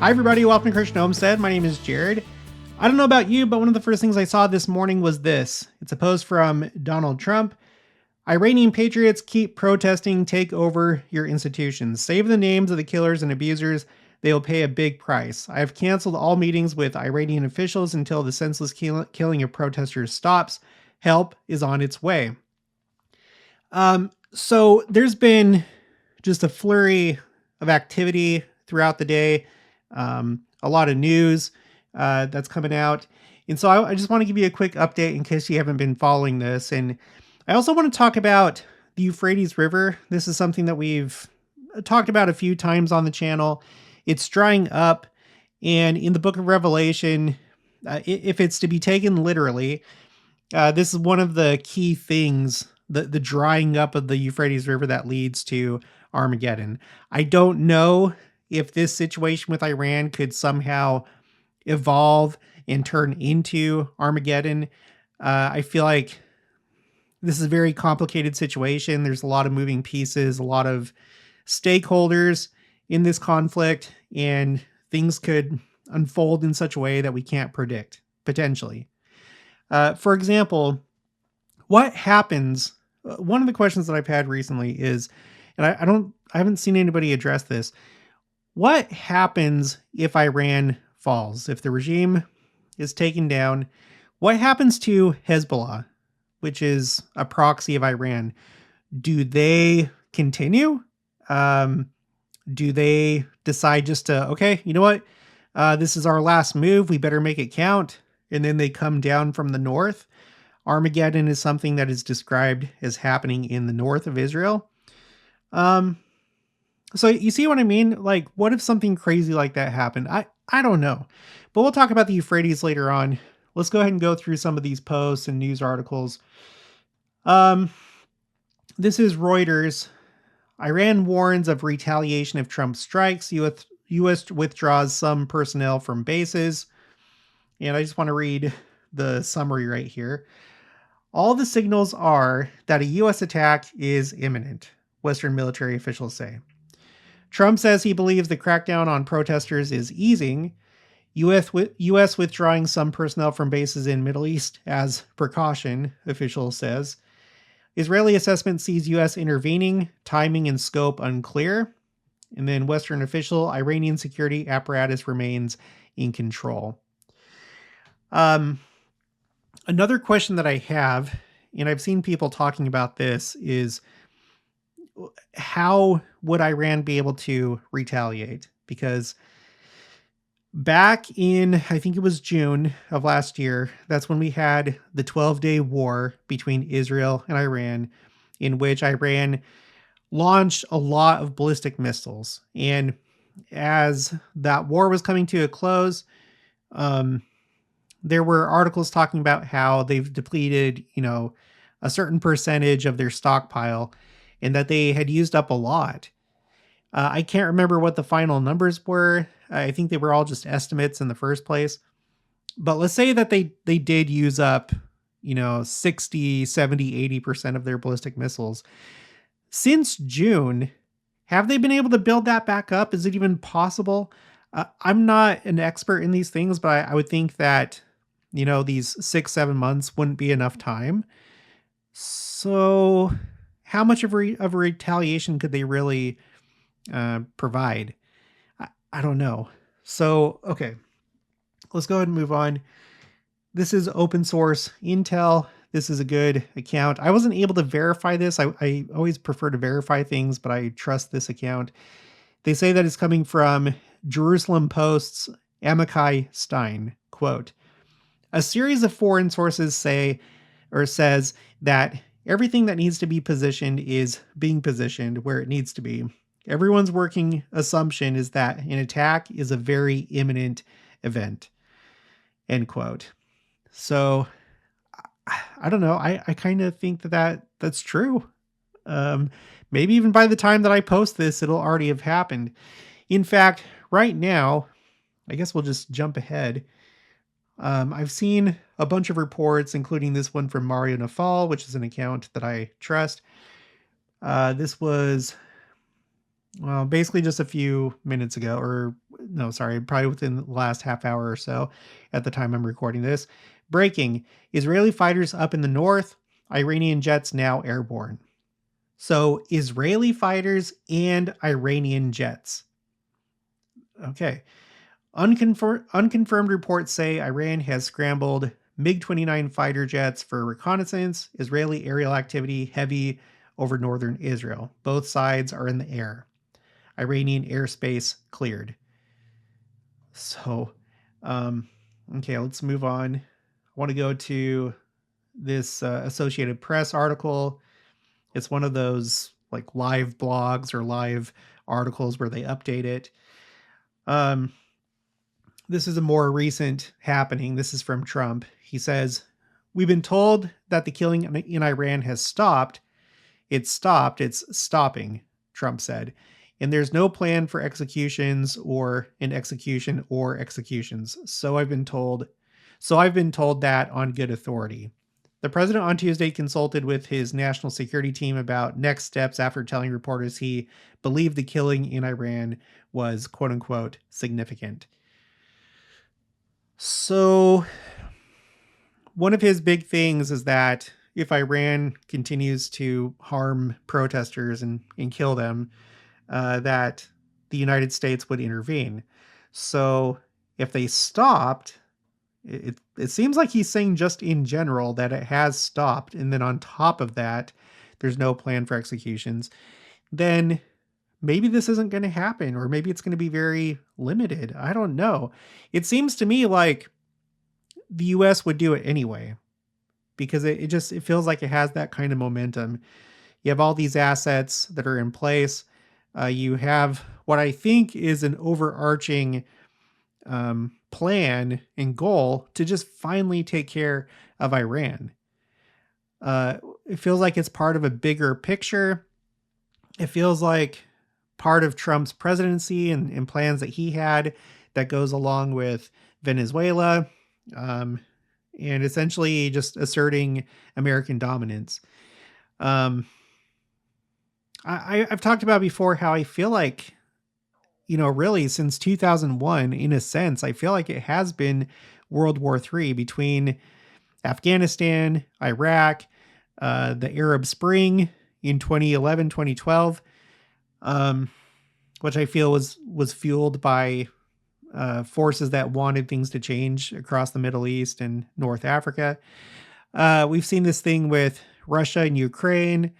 Hi everybody, welcome to Christian Homestead. My name is Jared. I don't know about you, but one of the first things I saw this morning was this. It's a post from Donald Trump. Iranian patriots keep protesting, take over your institutions. Save the names of the killers and abusers. They will pay a big price. I have canceled all meetings with Iranian officials until the senseless killing of protesters stops. Help is on its way. So there's been just a flurry of activity throughout the day. A lot of news that's coming out. And so I just want to give you a quick update in case you haven't been following this. And I also want to talk about the Euphrates River. This is something that we've talked about a few times on the channel. It's drying up. And in the book of Revelation, if it's to be taken literally, this is one of the key things, the drying up of the Euphrates River that leads to Armageddon. I don't know if this situation with Iran could somehow evolve and turn into Armageddon. I feel like this is a very complicated situation. There's a lot of moving pieces, a lot of stakeholders in this conflict, and things could unfold in such a way that we can't predict, potentially. For example, what happens? One of the questions that I've had recently is, and I haven't seen anybody address this. What happens if Iran falls? If the regime is taken down, what happens to Hezbollah, which is a proxy of Iran? Do they continue? Do they decide just to, okay, you know what? This is our last move. We better make it count. And then they come down from the north. Armageddon is something that is described as happening in the north of Israel. So you see what I mean? Like, what if something crazy like that happened? I don't know. But we'll talk about the Euphrates later on. Let's go ahead and go through some of these posts and news articles. This is Reuters. Iran warns of retaliation if Trump strikes. U.S. withdraws some personnel from bases. And I just want to read the summary right here. All the signals are that a U.S. attack is imminent, Western military officials say. Trump says he believes the crackdown on protesters is easing. U.S. withdrawing some personnel from bases in Middle East as precaution, official says. Israeli assessment sees U.S. intervening, timing and scope unclear. And then Western official, Iranian security apparatus remains in control. Another question that I have, and I've seen people talking about this, is how would Iran be able to retaliate? Because back in, I think it was June of last year, that's when we had the 12-day war between Israel and Iran, in which Iran launched a lot of ballistic missiles. And as that war was coming to a close, there were articles talking about how they've depleted, a certain percentage of their stockpile, and that they had used up a lot. I can't remember what the final numbers were. I think they were all just estimates in the first place. But let's say that they did use up, 60, 70, 80% of their ballistic missiles. Since June, have they been able to build that back up? Is it even possible? I'm not an expert in these things, but I would think that, these 6-7 months wouldn't be enough time. So how much of a retaliation could they really provide? I don't know. So, okay, let's go ahead and move on. This is open source intel. This is a good account. I wasn't able to verify this. I always prefer to verify things, but I trust this account. They say that it's coming from Jerusalem Post's Amichai Stein. Quote, a series of foreign sources says that everything that needs to be positioned is being positioned where it needs to be. Everyone's working assumption is that an attack is a very imminent event. End quote. So I don't know. I kind of think that's true. Maybe even by the time that I post this, it'll already have happened. In fact, right now, I guess we'll just jump ahead. I've seen a bunch of reports, including this one from Mario Nafal, which is an account that I trust. This was, well, basically just a few minutes ago, or no, sorry, probably within the last half hour or so at the time I'm recording this. Breaking: Israeli fighters up in the north, Iranian jets now airborne. So Israeli fighters and Iranian jets. Okay. Unconfirmed reports say Iran has scrambled MiG-29 fighter jets for reconnaissance. Israeli aerial activity heavy over northern Israel. Both sides are in the air. Iranian airspace cleared. So, okay, let's move on. I want to go to this Associated Press article. It's one of those like live blogs or live articles where they update it. This is a more recent happening. This is from Trump. He says, "We've been told that the killing in Iran has stopped. It's stopped. It's stopping," Trump said. "And there's no plan for executions or an execution or executions. So I've been told that on good authority." The president on Tuesday consulted with his national security team about next steps after telling reporters he believed the killing in Iran was, quote unquote, significant. So one of his big things is that if Iran continues to harm protesters and kill them, that the United States would intervene. So if they stopped, it seems like he's saying just in general that it has stopped. And then on top of that, there's no plan for executions. Then maybe this isn't going to happen, or maybe it's going to be very limited. I don't know. It seems to me like the US would do it anyway, because it feels like it has that kind of momentum. You have all these assets that are in place. You have what I think is an overarching plan and goal to just finally take care of Iran. It feels like it's part of a bigger picture. It feels like part of Trump's presidency and plans that he had that goes along with Venezuela, and essentially just asserting American dominance. I've talked about before how I feel like, really since 2001, in a sense, I feel like it has been World War III between Afghanistan, Iraq, the Arab Spring in 2011, 2012, which I feel was fueled by forces that wanted things to change across the Middle East and North Africa. We've seen this thing with Russia and Ukraine.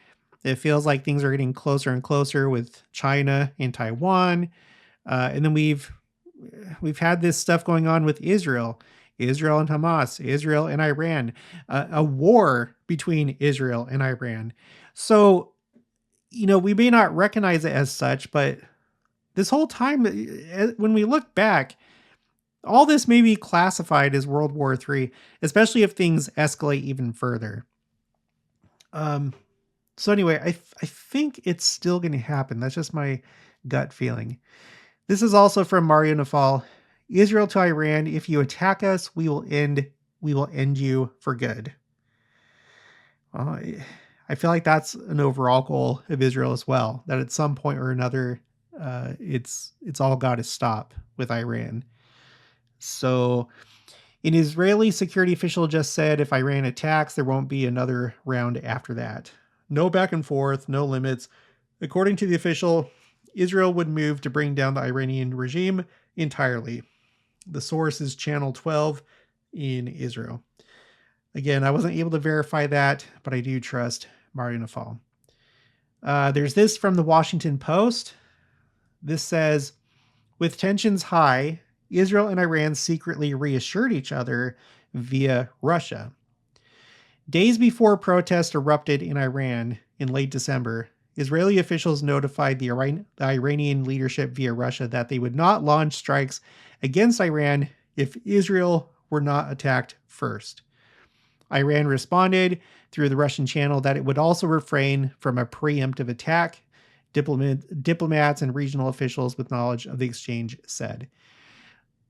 It feels like things are getting closer and closer with China and Taiwan. And then we've had this stuff going on with Israel and Hamas, Israel and Iran, a war between Israel and Iran. So, we may not recognize it as such, but this whole time, when we look back, all this may be classified as World War III, especially if things escalate even further. So anyway, I think it's still going to happen. That's just my gut feeling. This is also from Mario Nafal. Israel to Iran: if you attack us, we will end you for good. I feel like that's an overall goal of Israel as well, that at some point or another, it's all got to stop with Iran. So an Israeli security official just said if Iran attacks, there won't be another round after that. No back and forth, no limits. According to the official, Israel would move to bring down the Iranian regime entirely. The source is Channel 12 in Israel. Again, I wasn't able to verify that, but I do trust Mario Nafal. There's this from the Washington Post. This says, with tensions high, Israel and Iran secretly reassured each other via Russia. Days before protests erupted in Iran in late December, Israeli officials notified the Iranian leadership via Russia that they would not launch strikes against Iran if Israel were not attacked first. Iran responded through the Russian channel that it would also refrain from a preemptive attack, diplomats and regional officials with knowledge of the exchange said.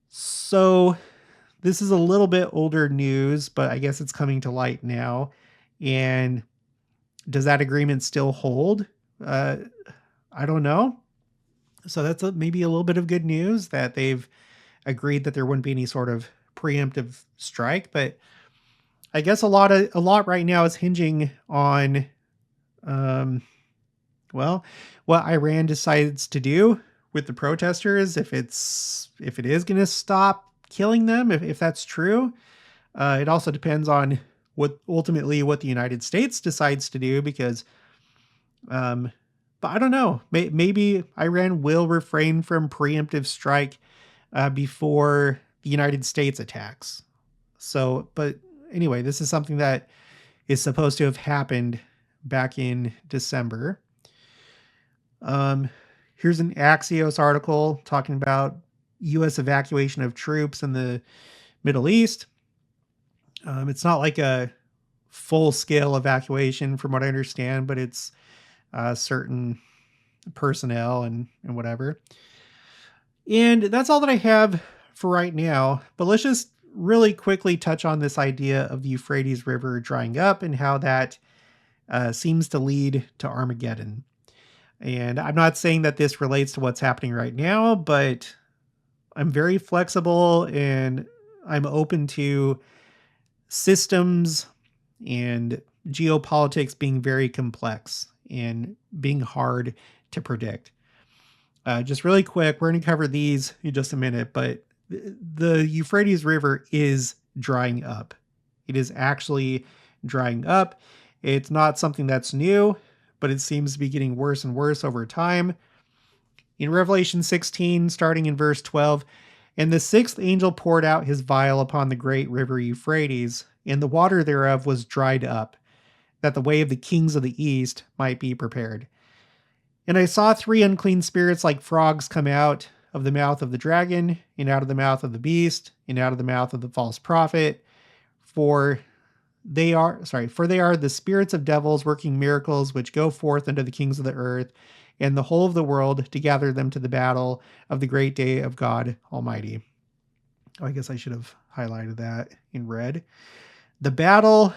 So this is a little bit older news, but I guess it's coming to light now. And does that agreement still hold? I don't know. So that's maybe a little bit of good news that they've agreed that there wouldn't be any sort of preemptive strike. But I guess a lot right now is hinging on, um, well, what Iran decides to do with the protesters. If it is going to stop killing them, if that's true. It also depends on what the United States decides to do, because, um, but I don't know. Maybe Iran will refrain from preemptive strike before the United States attacks. So, but anyway, this is something that is supposed to have happened back in December. Um, Here's an Axios article talking about U.S. evacuation of troops in the Middle East. It's not like a full-scale evacuation from what I understand, but it's certain personnel and whatever. And that's all that I have for right now. But let's just really quickly touch on this idea of the Euphrates River drying up and how that seems to lead to Armageddon. And I'm not saying that this relates to what's happening right now, but I'm very flexible and I'm open to systems and geopolitics being very complex and being hard to predict. Just really quick, we're going to cover these in just a minute, but the Euphrates River is drying up. It is actually drying up. It's not something that's new, but it seems to be getting worse and worse over time. In Revelation 16, starting in verse 12, and the sixth angel poured out his vial upon the great river Euphrates, and the water thereof was dried up, that the way of the kings of the east might be prepared. And I saw three unclean spirits like frogs come out of the mouth of the dragon, and out of the mouth of the beast, and out of the mouth of the false prophet. For they are the spirits of devils working miracles, which go forth unto the kings of the earth and the whole of the world to gather them to the battle of the great day of God Almighty. Oh, I guess I should have highlighted that in red. The battle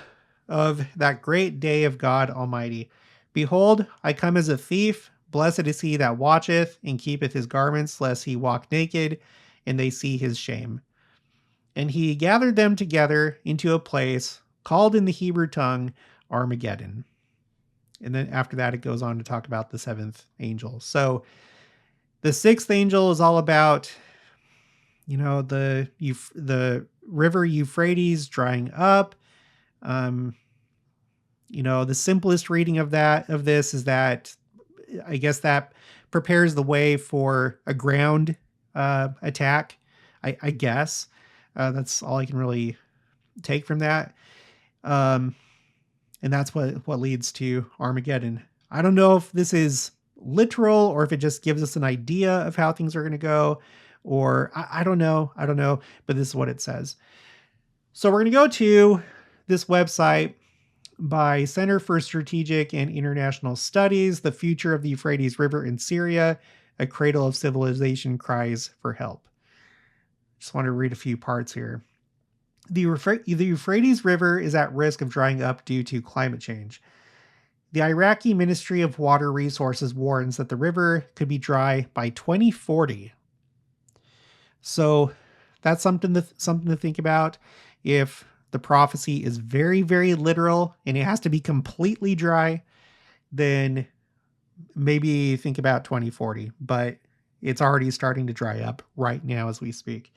of that great day of God Almighty. Behold, I come as a thief. Blessed is he that watcheth and keepeth his garments, lest he walk naked, and they see his shame. And he gathered them together into a place called in the Hebrew tongue Armageddon. And then after that, it goes on to talk about the seventh angel. So the sixth angel is all about, the river Euphrates drying up. The simplest reading of this is that I guess that prepares the way for a ground attack. I guess that's all I can really take from that. And that's what leads to Armageddon. I don't know if this is literal or if it just gives us an idea of how things are going to go, or I don't know. But this is what it says. So we're going to go to this website by Center for Strategic and International Studies, The Future of the Euphrates River in Syria, a Cradle of Civilization Cries for Help. Just want to read a few parts here. The Euphrates River is at risk of drying up due to climate change. The Iraqi Ministry of Water Resources warns that the river could be dry by 2040. So that's something to think about. If the prophecy is very, very literal and it has to be completely dry, then maybe think about 2040. But it's already starting to dry up right now as we speak.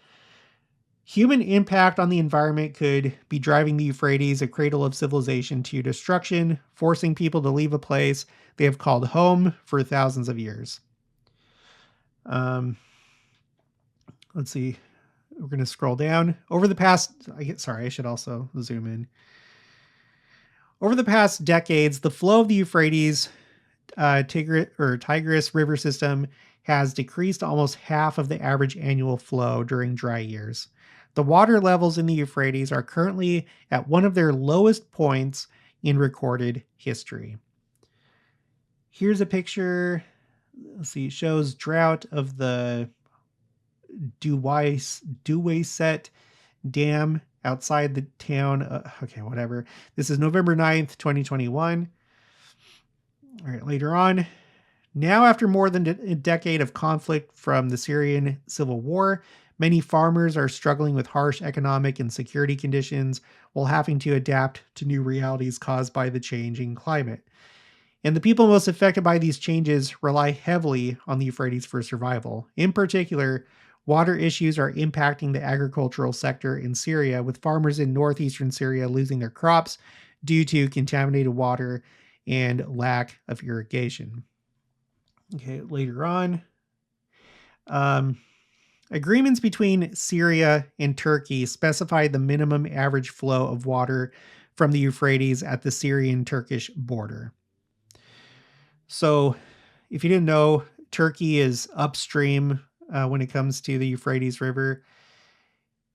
Human impact on the environment could be driving the Euphrates, a cradle of civilization, to destruction, forcing people to leave a place they have called home for thousands of years. Let's see. We're going to scroll down. I should also zoom in. Over the past decades, the flow of the Euphrates Tigris River system has decreased almost half of the average annual flow during dry years. The water levels in the Euphrates are currently at one of their lowest points in recorded history. Here's a picture. Let's see. It shows drought of the Duwayset Dam outside the town. Okay, whatever. This is November 9th, 2021. All right, later on. Now, after more than a decade of conflict from the Syrian civil war, many farmers are struggling with harsh economic and security conditions while having to adapt to new realities caused by the changing climate. And the people most affected by these changes rely heavily on the Euphrates for survival. In particular, water issues are impacting the agricultural sector in Syria, with farmers in northeastern Syria losing their crops due to contaminated water and lack of irrigation. Okay, later on. Agreements between Syria and Turkey specify the minimum average flow of water from the Euphrates at the Syrian-Turkish border. So, if you didn't know, Turkey is upstream when it comes to the Euphrates River.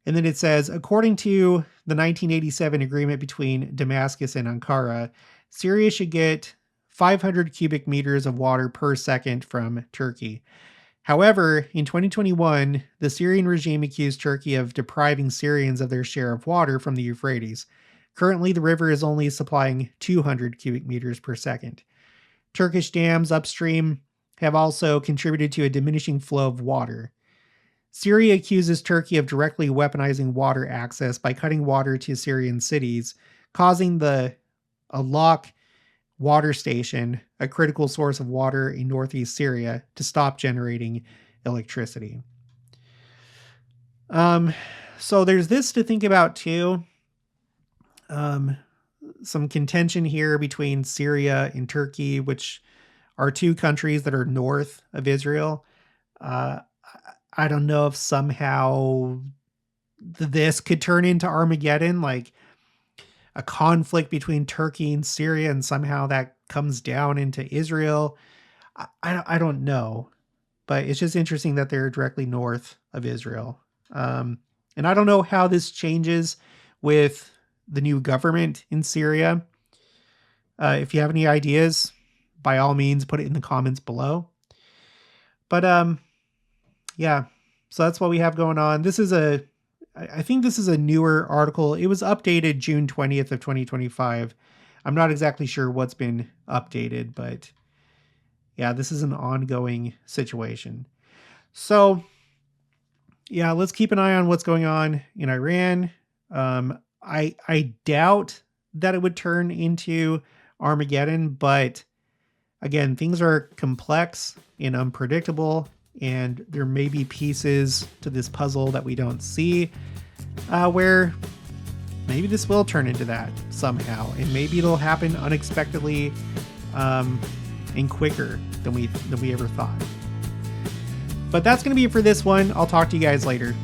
And then it says, according to the 1987 agreement between Damascus and Ankara, Syria should get 500 cubic meters of water per second from Turkey. However, in 2021, the Syrian regime accused Turkey of depriving Syrians of their share of water from the Euphrates. Currently, the river is only supplying 200 cubic meters per second. Turkish dams upstream have also contributed to a diminishing flow of water. Syria accuses Turkey of directly weaponizing water access by cutting water to Syrian cities, causing the Alak water station, a critical source of water in northeast Syria, to stop generating electricity. So there's this to think about too. Some contention here between Syria and Turkey, which are two countries that are north of Israel. I don't know if somehow this could turn into Armageddon, like a conflict between Turkey and Syria, and somehow that comes down into Israel. I don't know, but it's just interesting that they're directly north of Israel. And I don't know how this changes with the new government in Syria. If you have any ideas, by all means, put it in the comments below. But yeah, so that's what we have going on. I think this is a newer article. It was updated June 20th of 2025. I'm not exactly sure what's been updated, but yeah, this is an ongoing situation. So yeah, let's keep an eye on what's going on in Iran. I doubt that it would turn into Armageddon, but again, things are complex and unpredictable, and there may be pieces to this puzzle that we don't see, where maybe this will turn into that somehow, and maybe it'll happen unexpectedly and quicker than we ever thought. But that's going to be it for this one. I'll talk to you guys later.